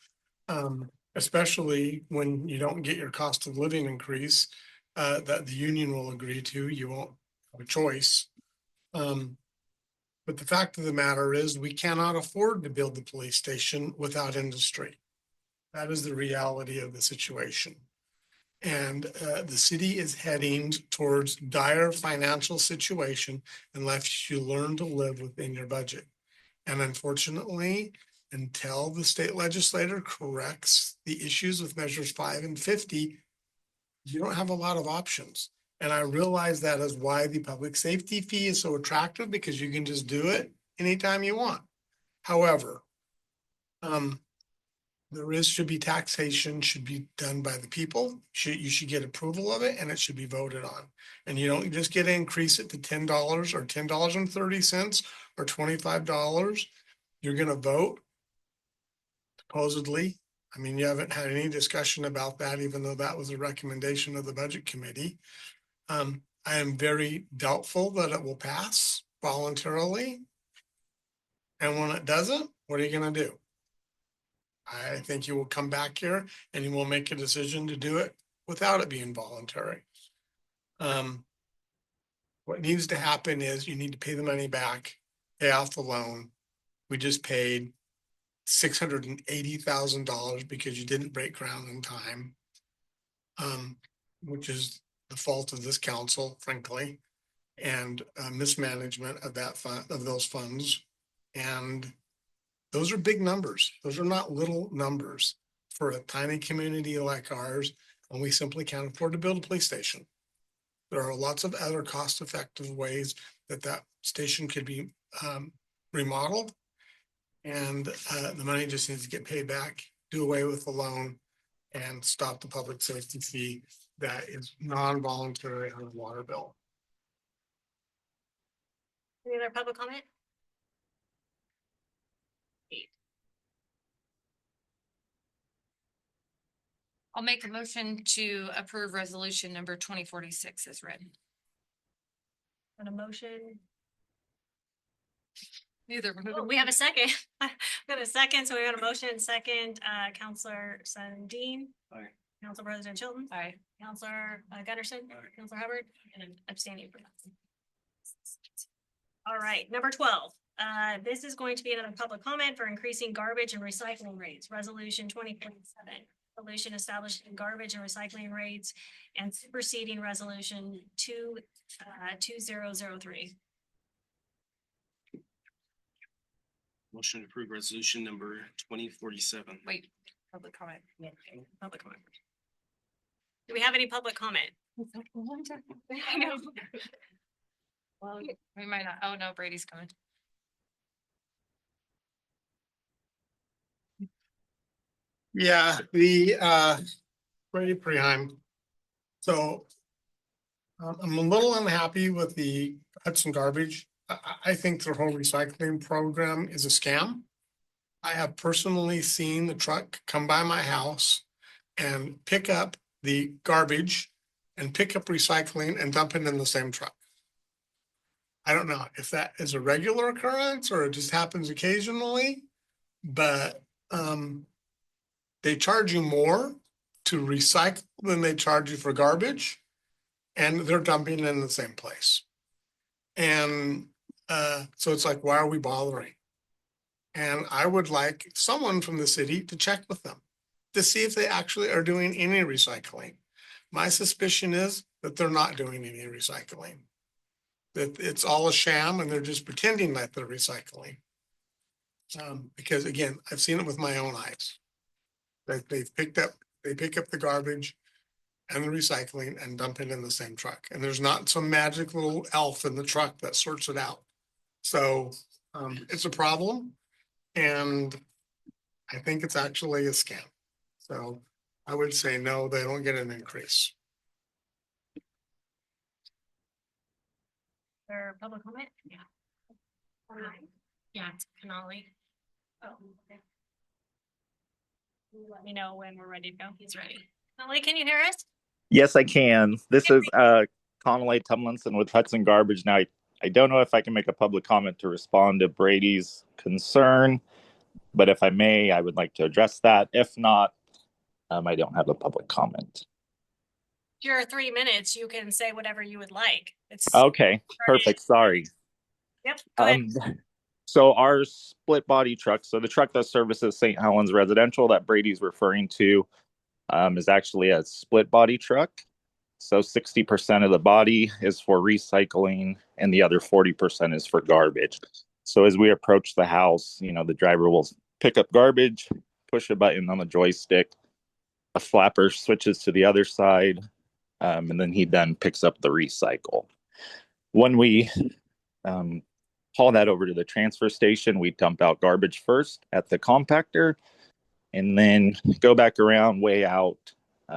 Especially when you don't get your cost of living increase that the union will agree to, you won't have a choice. But the fact of the matter is, we cannot afford to build the police station without industry. That is the reality of the situation. And the city is heading towards dire financial situation unless you learn to live within your budget. And unfortunately, until the state legislator corrects the issues with measures 5 and 50, you don't have a lot of options. And I realize that is why the public safety fee is so attractive, because you can just do it anytime you want. However, should be taxation, should be done by the people. You should get approval of it, and it should be voted on. And you don't just get to increase it to $10 or $10.30 or $25. You're gonna vote. Supposedly. I mean, you haven't had any discussion about that, even though that was a recommendation of the budget committee. I am very doubtful that it will pass voluntarily. And when it doesn't, what are you gonna do? I think you will come back here and you will make a decision to do it without it being voluntary. What needs to happen is you need to pay the money back, pay off the loan. We just paid $680,000 because you didn't break ground in time. Which is the fault of this council, frankly, and mismanagement of that fund, of those funds. And those are big numbers. Those are not little numbers for a tiny community like ours, and we simply can't afford to build a police station. There are lots of other cost-effective ways that station could be remodeled, and the money just needs to get paid back, do away with the loan, and stop the public safety fee that is non-voluntary on a water bill. Any other public comment? I'll make a motion to approve resolution number 2046 as written. On a motion? Neither. Oh, we have a second. We got a second, so we got a motion, second, Counselor Sundin. Aye. Council President Chilton. Aye. Counselor Gunderson. Aye. Counselor Hubbard, and I'm abstaining from that. All right, number 12. This is going to be another public comment for increasing garbage and recycling rates, resolution 2047. Resolution establishing garbage and recycling rates and superseding resolution 2003. Motion to approve resolution number 2047. Wait, public comment. Public comment. Do we have any public comment? I know. Well, we might not. Oh, no, Brady's coming. Yeah, Brady Preheim. So I'm a little unhappy with the Hudson garbage. I think their whole recycling program is a scam. I have personally seen the truck come by my house and pick up the garbage and pick up recycling and dump it in the same truck. I don't know if that is a regular occurrence or it just happens occasionally, but they charge you more to recycle than they charge you for garbage, and they're dumping in the same place. And so it's like, why are we bothering? And I would like someone from the city to check with them to see if they actually are doing any recycling. My suspicion is that they're not doing any recycling, that it's all a sham and they're just pretending that they're recycling. Because again, I've seen it with my own eyes. That they pick up the garbage and the recycling and dump it in the same truck. And there's not some magic little elf in the truck that sorts it out. So it's a problem. And I think it's actually a scam. So I would say no, they don't get an increase. For public comment? Yeah. Yeah, it's Canali. Oh, okay. Let me know when we're ready to go. He's ready. Molly, can you hear us? Yes, I can. This is Connolly Tumlinson with Hudson Garbage. Now, I don't know if I can make a public comment to respond to Brady's concern, but if I may, I would like to address that. If not, I don't have a public comment. Your 3 minutes, you can say whatever you would like. It's Okay, perfect. Sorry. Yep, go ahead. So our split body truck, so the truck that services St. Helens residential that Brady's referring to, is actually a split body truck. So 60% of the body is for recycling and the other 40% is for garbage. So as we approach the house, the driver will pick up garbage, push a button on the joystick, a flapper switches to the other side, and then he then picks up the recycle. When we haul that over to the transfer station, we dump out garbage first at the compactor, and then go back around, weigh out,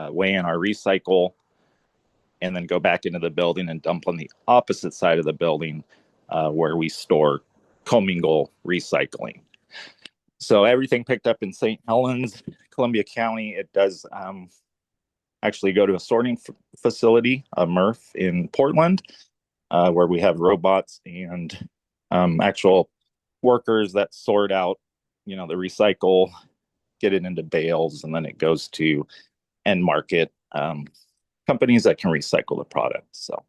weigh in our recycle, and then go back into the building and dump on the opposite side of the building where we store commingle recycling. So everything picked up in St. Helens, Columbia County, it does actually go to a sorting facility, a MRF in Portland, where we have robots and actual workers that sort out, the recycle, get it into bales, and then it goes to end market companies that can recycle the product. So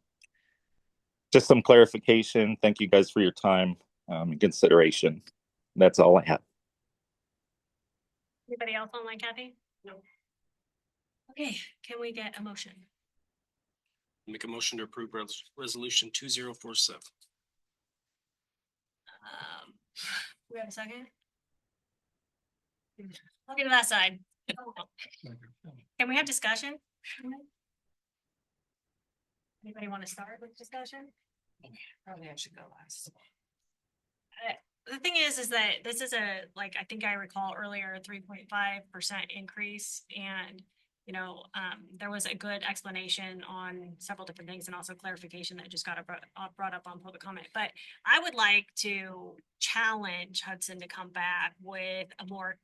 just some clarification. Thank you guys for your time and consideration. That's all I have. Anybody else online, Kathy? No. Okay, can we get a motion? Make a motion to approve resolution 2047. We have a second? I'll get to that side. Can we have discussion? Anybody want to start with discussion? Probably I should go last. The thing is that this is I think I recall earlier, 3.5% increase. And, there was a good explanation on several different things and also clarification that just got brought up on public comment. But I would like to challenge Hudson to come back with a more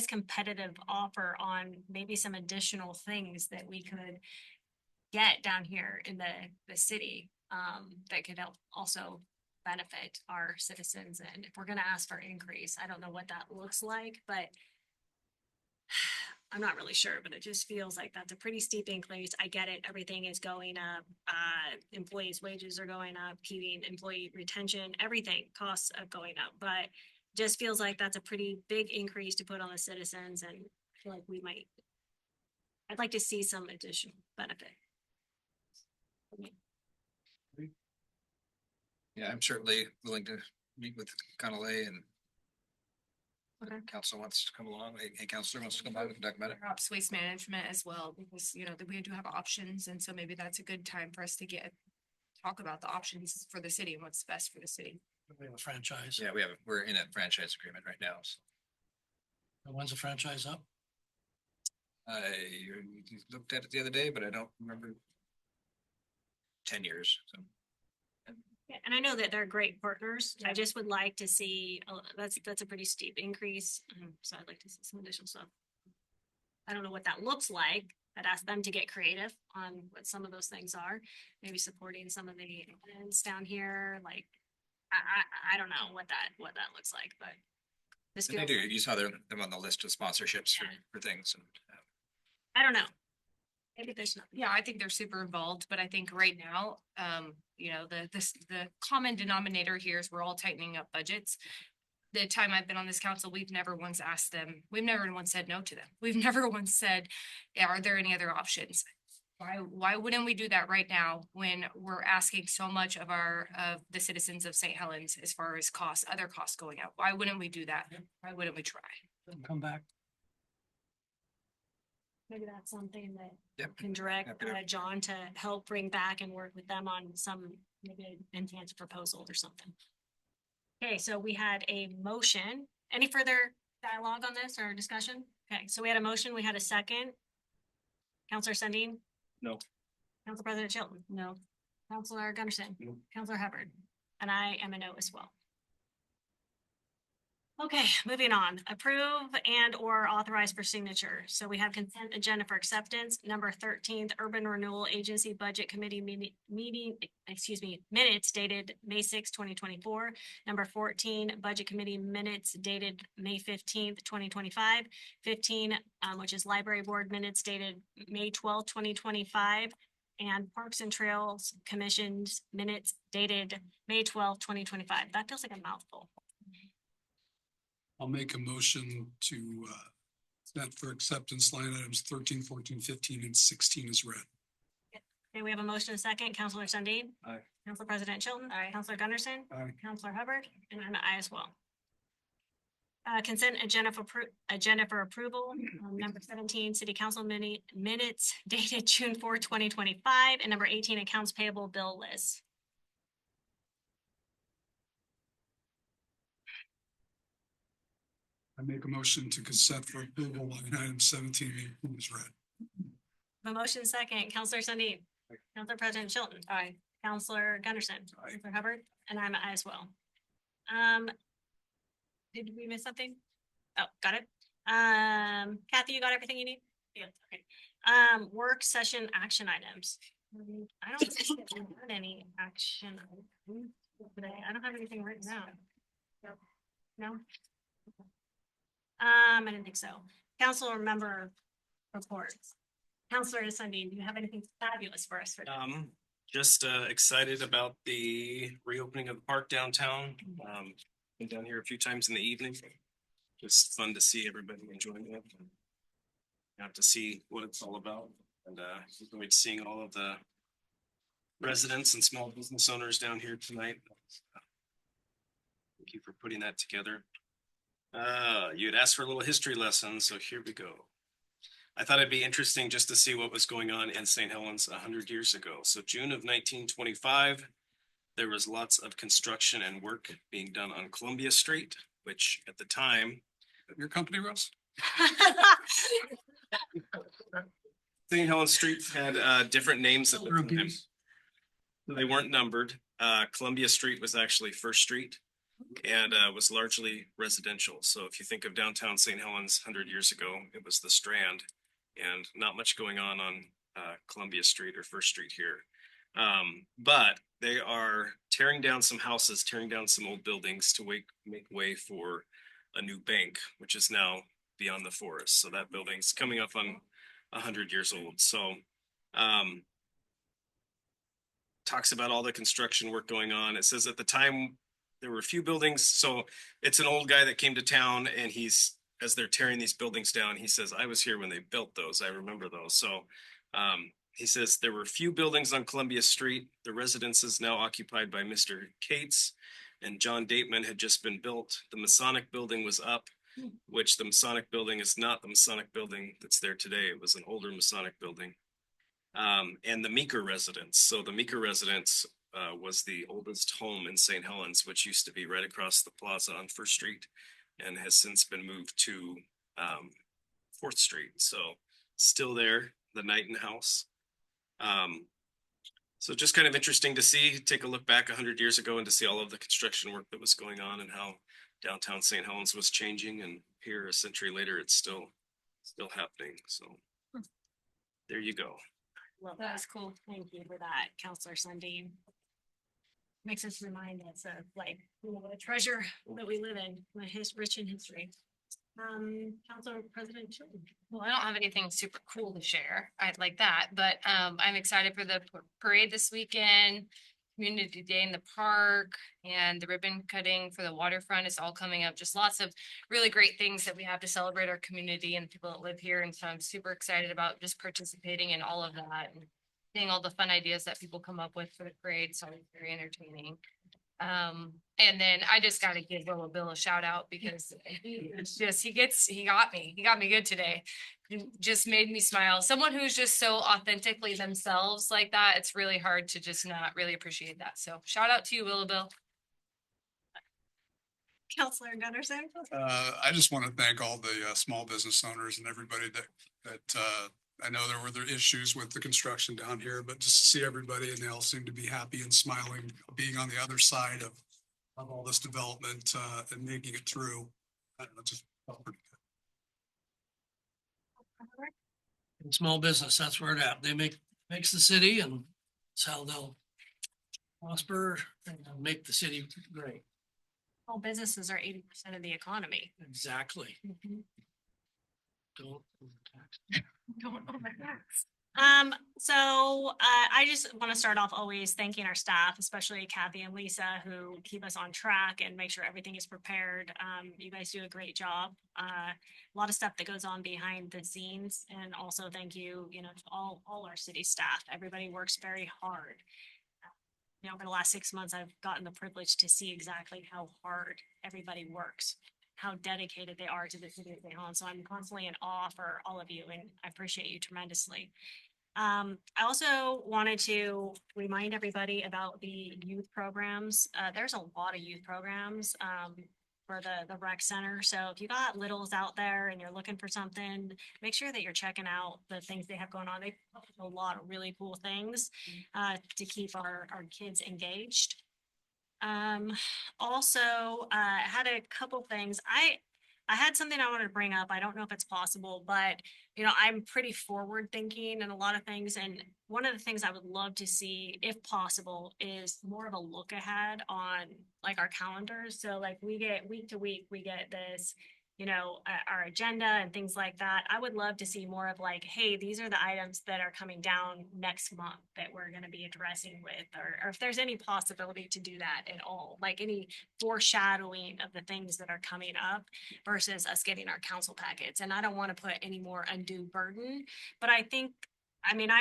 competitive offer on maybe some additional things that we could get down here in the city that could help also benefit our citizens. And if we're going to ask for increase, I don't know what that looks like, but I'm not really sure, but it just feels like that's a pretty steep increase. I get it. Everything is going up. Employees' wages are going up, keeping employee retention, everything, costs are going up, but just feels like that's a pretty big increase to put on the citizens. And I feel like I'd like to see some additional benefit. Yeah, I'm certainly willing to meet with Connolly and Okay. council wants to come along. Hey, councilor wants to come out and talk about it. Perhaps waste management as well, because, we do have options. And so maybe that's a good time for us to talk about the options for the city and what's best for the city. We have a franchise. Yeah, we're in a franchise agreement right now. So. When's the franchise up? I looked at it the other day, but I don't remember. 10 years. So. Yeah, and I know that they're great partners. I just would like to see, that's a pretty steep increase. So I'd like to see some additional stuff. I don't know what that looks like. I'd ask them to get creative on what some of those things are. Maybe supporting some of the events down here. I don't know what that looks like, but this They feels do. like, You saw them on the list of sponsorships for things. And, I don't know. Maybe there's nothing. Yeah, I think they're super involved, but I think right now, the common denominator here is we're all tightening up budgets. The time I've been on this council, we've never once asked them, we've never once said no to them. We've never once said, are there any other options? Why wouldn't we do that right now when we're asking so much of the citizens of St. Helens as far as other costs going up? Why wouldn't we do that? Why wouldn't we try? Come back. Maybe that's something that Yep. can direct John to help bring back and work with them on some maybe enhanced proposal or something. Okay, so we had a motion. Any further dialogue on this or discussion? Okay, so we had a motion, we had a second. Counselor Sundin? No. Council President Chilton? No. Counselor Gunderson? No. Counselor Hubbard? And I am a no as well. Okay, moving on. Approve and or authorize for signature. So we have consent agenda for acceptance. Number 13th, Urban Renewal Agency Budget Committee minutes dated May 6, 2024. Number 14, Budget Committee minutes dated May 15th, 2025. 15, which is Library Board minutes dated May 12th, 2025. and Parks and Trails Commission's minutes dated May 12, 2025. That feels like a mouthful. I'll make a motion to send for acceptance line items 13, 14, 15, and 16 is read. Okay, we have a motion and a second. Counselor Sundin. Aye. Council President Chilton. Aye. Counselor Gunderson. Aye. Counselor Hubbard, and I'm an aye as well. Consent agenda for approval, number 17, city council minutes dated June 4, 2025, and number 18, accounts payable bill list. I make a motion to consent for approval line item 17 and 18 is read. The motion second, Counselor Sundin. Counselor President Chilton. Aye. Counselor Gunderson. Aye. Counselor Hubbard, and I'm an aye as well. Did we miss something? Oh, got it. Kathy, you got everything you need? Yeah, okay. Work session action items. I don't think we had any action items today. I don't have anything written down. No? I didn't think so. Council member reports. Counselor Sundin, do you have anything fabulous for us for today? Just excited about the reopening of the park downtown. Been down here a few times in the evening. Just fun to see everybody enjoying it. Got to see what it's all about, and looking forward to seeing all of the residents and small business owners down here tonight. Thank you for putting that together. You had asked for a little history lesson, so here we go. I thought it'd be interesting just to see what was going on in St. Helens 100 years ago. So June of 1925, there was lots of construction and work being done on Columbia Street, which at the time. Your company, Russ? St. Helens Street had different names at the time. They weren't numbered. Columbia Street was actually First Street and was largely residential. So if you think of downtown St. Helens 100 years ago, it was the Strand and not much going on Columbia Street or First Street here. But they are tearing down some houses, tearing down some old buildings to make way for a new bank, which is now beyond the forest. So that building's coming up on 100 years old. So talks about all the construction work going on. It says at the time there were a few buildings. So it's an old guy that came to town, and as they're tearing these buildings down, he says, I was here when they built those. I remember those. So he says there were a few buildings on Columbia Street. The residence is now occupied by Mr. Cates, and John Dateman had just been built. The Masonic building was up, which the Masonic building is not the Masonic building that's there today. It was an older Masonic building. And the Meeker residence. So the Meeker residence was the oldest home in St. Helens, which used to be right across the plaza on First Street and has since been moved to 4th Street. So still there, the Knighton House. So just kind of interesting to take a look back 100 years ago and to see all of the construction work that was going on and how downtown St. Helens was changing. And here a century later, it's still happening. So there you go. Well, that was cool. Thank you for that, Counselor Sundin. Makes us remind us of the treasure that we live in, rich in history. Councilor President Chilton. Well, I don't have anything super cool to share. I'd like that, but I'm excited for the parade this weekend, Community Day in the park, and the ribbon cutting for the waterfront is all coming up. Just lots of really great things that we have to celebrate our community and people that live here. And so I'm super excited about just participating in all of that and seeing all the fun ideas that people come up with for the parade. So it's very entertaining. And then I just got to give Willow Bill a shout out because it's just, he got me good today. It just made me smile. Someone who's just so authentically themselves like that. It's really hard to just not really appreciate that. So shout out to you, Willow Bill. Counselor Gunderson. I just want to thank all the small business owners and everybody that I know there were issues with the construction down here, but just to see everybody and they all seem to be happy and smiling, being on the other side of all this development and making it through. I don't know, just felt pretty good. In small business, that's where it at. They makes the city, and it's how they'll prosper and make the city great. All businesses are 80% of the economy. Exactly. Mhm. Don't overtax. Don't overtax. I just want to start off always thanking our staff, especially Kathy and Lisa, who keep us on track and make sure everything is prepared. You guys do a great job. A lot of stuff that goes on behind the scenes, and also thank you, to all our city staff. Everybody works very hard. Over the last 6 months, I've gotten the privilege to see exactly how hard everybody works, how dedicated they are to the city of St. Helens. So I'm constantly in awe for all of you, and I appreciate you tremendously. I also wanted to remind everybody about the youth programs. There's a lot of youth programs for the rec center. So if you got littles out there and you're looking for something, make sure that you're checking out the things they have going on. They have a lot of really cool things to keep our kids engaged. Also, had a couple things. I had something I wanted to bring up. I don't know if it's possible, but I'm pretty forward thinking in a lot of things. And one of the things I would love to see, if possible, is more of a look ahead on like our calendars. So like we get week to week, we get this, our agenda and things like that. I would love to see more of like, hey, these are the items that are coming down next month that we're going to be addressing with, or if there's any possibility to do that at all, like any foreshadowing of the things that are coming up versus us getting our council packets. And I don't want to put any more undue burden, but I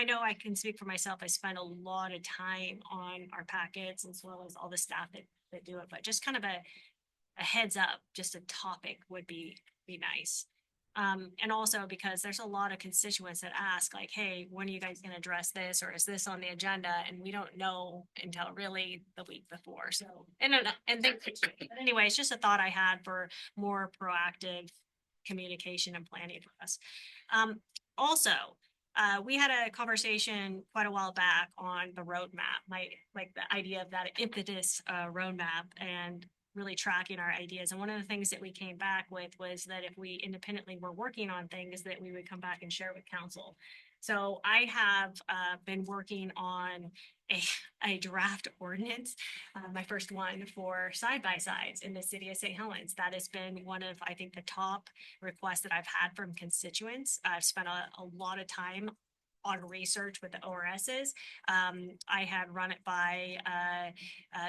know I can speak for myself. I spend a lot of time on our packets as well as all the staff that do it, but just kind of a heads up, just a topic would be nice. And also because there's a lot of constituents that ask like, hey, when are you guys going to address this? Or is this on the agenda? And we don't know until really the week before. So, and anyway, it's just a thought I had for more proactive communication and planning for us. Also, we had a conversation quite a while back on the roadmap, the idea of that impetus roadmap and really tracking our ideas. And one of the things that we came back with was that if we independently were working on things, that we would come back and share with council. So I have been working on a draft ordinance, my first one for side-by-sides in the city of St. Helens. That has been one of, I think, the top requests that I've had from constituents. I've spent a lot of time on research with the ORSs. I had run it by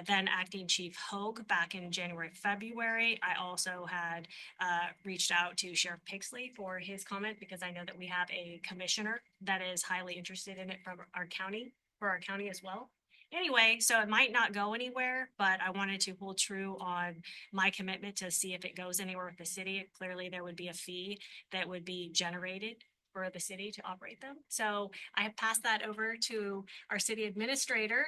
then acting Chief Hogue back in January, February. I also had reached out to Sheriff Pixley for his comment because I know that we have a commissioner that is highly interested in it from our county, for our county as well. Anyway, so it might not go anywhere, but I wanted to hold true on my commitment to see if it goes anywhere with the city. Clearly, there would be a fee that would be generated for the city to operate them. So I have passed that over to our city administrator.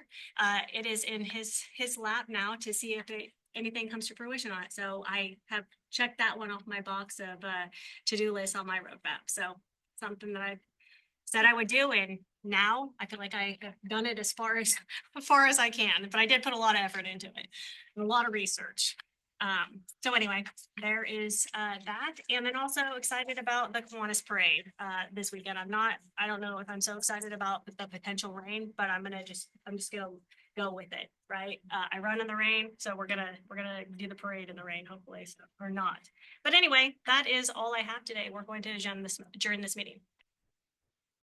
It is in his lap now to see if anything comes to fruition on it. So I have checked that one off my box of to-do list on my roadmap. So something that I said I would do, and now I feel like I have done it as far as I can. But I did put a lot of effort into it and a lot of research. So anyway, there is that. And then also excited about the Kiwanis Parade this weekend. I don't know if I'm so excited about the potential rain, but I'm just gonna go with it, right? I run in the rain, so we're gonna do the parade in the rain, hopefully, or not. But anyway, that is all I have today. We're going to adjourn this meeting.